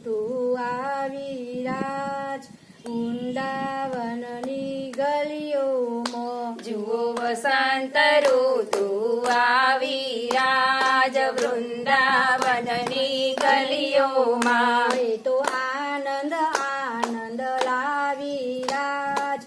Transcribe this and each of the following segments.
ઋતુ આવી રાજ વૃંદાવનની ગલીઓમાં જુઓ વસંત ઋતુ આવી રાજ વૃંદાવનની ગલીઓમાં. એ તો આનંદ આનંદ લાવી રાજ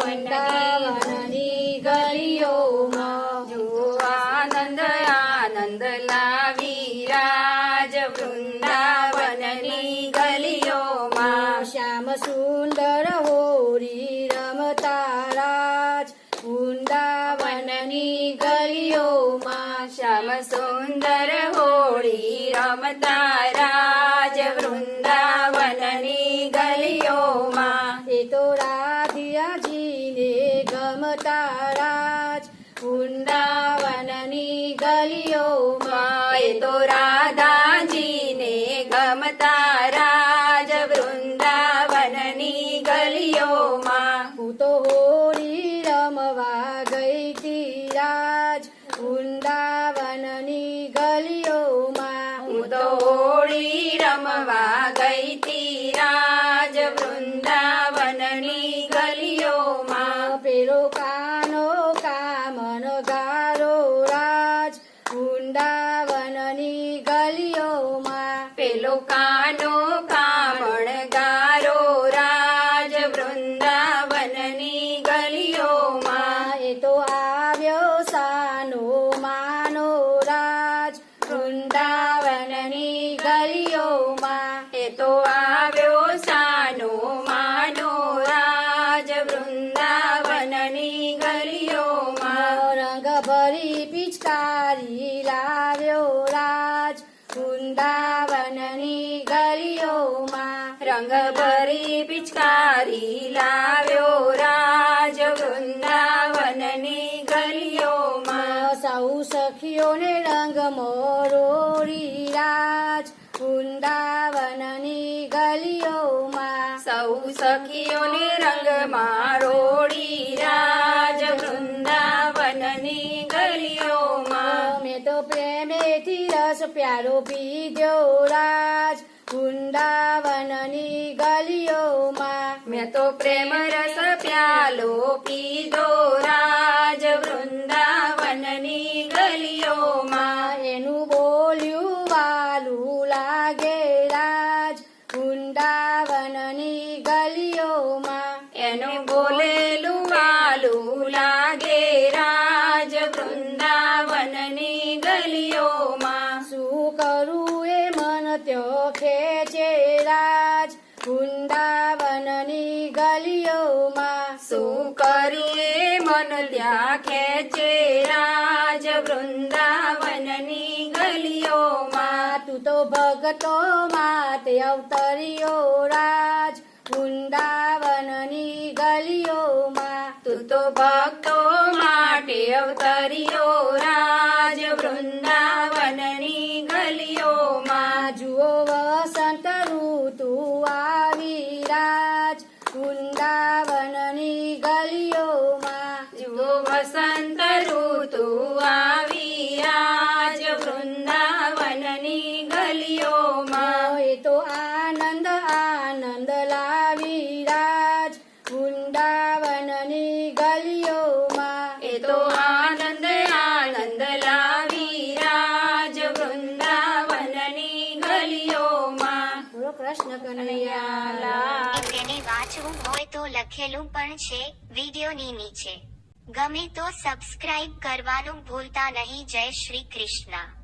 વૃંદાવનની ગલીઓમાં. જુઓ આનંદ આનંદ લાવી રાજ વૃંદાવનની ગલીઓમાં. શ્યામ સુંદર હોરી રમતા રાજ વૃંદાવનની ગલીઓમાં. શ્યામ સુંદર હોળી રમતા રાજ વૃંદાવનની ગલીઓમાં. એ તો રાધિયાજીને ગમતા રાજ વૃંદાવનની ગલીઓમાં. એ તો રાધાજીને ગમતા રાજ વૃંદાવનની ગલીઓમાં. હું તો હોળી રમવા ગઈ તી રાજ વૃંદાવનની ગલીઓમાં. હું તો હોળી રમવા ગઈ તી રાજ વૃંદાવનની ગલીઓમાં. પેલો કાનો કામન ગારો રાજ વૃંદાવનની ગલીઓમાં. પેલો કાનો કામણ ગારો રાજ વૃંદાવનની ગલીઓમાં. એ તો આવ્યો સાનો માનો રાજ વૃંદાવનની ગલીઓમાં. એ તો આવ્યો સાનો માનો રાજ વૃંદાવનની ગલીઓમાં. રંગ ભરી પિચકારી લાવ્યો રાજ વૃંદાવનની ગલીઓમાં. રંગ ભરી પિચકારી લાવ્યો રાજ વૃંદાવનની ગલીઓમાં. સૌ સખીઓને રંગ મોરોરી રાજ વૃંદાવનની ગલીઓમાં. સૌ સખીઓને રંગમાં રોડી રાજ વૃંદાવનની ગલીઓમાં. મેં તો પ્રેમેથી રસ પ્યારો પીધો રાજ વૃંદાવનની ગલીઓમાં. મેં તો પ્રેમ રસ પ્યાલો પીધો રાજ વૃંદાવનની ગલીઓમાં. એનું બોલ્યું વાલું લાગે રાજ વૃંદાવનની ગલીઓમાં. એનું બોલેલું વાલું લાગે રાજ વૃંદાવનની ગલીઓમાં. શું કરું એ મન ત્યો ખેંચે રાજ વૃંદાવનની ગલીઓમાં. શું કરું એ મન ત્યાં ખેંચે રાજ વૃંદાવનની ગલીઓમાં. તું તો ભગતો માતે અવતર્યો રાજ વૃંદાવનની ગલીઓમાં. તું તો ભક્તો માટે અવતર્યો રાજ વૃંદાવનની ગલીઓમાં. જુઓ વસંત ઋતુ આવી રાજ વૃંદાવનની ગલીઓમાં. જુઓ વસંત ઋતુ આવી રાજ વૃંદાવનની ગલીઓમાં. એ તો આનંદ આનંદ લાવી રાજ વૃંદાવનની ગલીઓમાં. એ તો આનંદ આનંદ લાવી રાજ વૃંદાવનની ગલીઓમાં. બોલો કૃષ્ણ કનૈયા લાલ. તેને વાંચવું હોય તો લખેલું પણ છે વિડીયોની નીચે. ગમે તો સબસ્ક્રાઇબ કરવાનું ભૂલતા નહીં. જય શ્રી કૃષ્ણ.